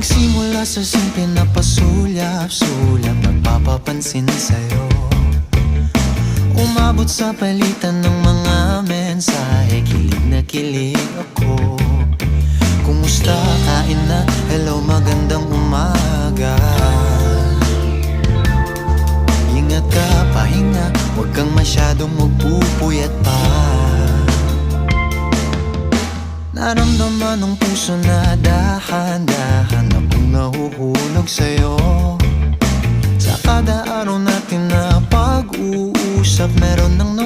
Nagsimula sa simple na pasulyap-sulyap, nagpapapansin sa'yo. Umabot sa palitan ng mga mensahe, kilig na kilig ako. Kumusta, kain na, hello, magandang umaga. Ingat ka, pahinga, huwag kang masyadong magpupuyat pa. Naramdaman ng puso na dahan-dahan akong nahuhulog sa'yo. Sa kada araw natin na pag-uusap, meron nang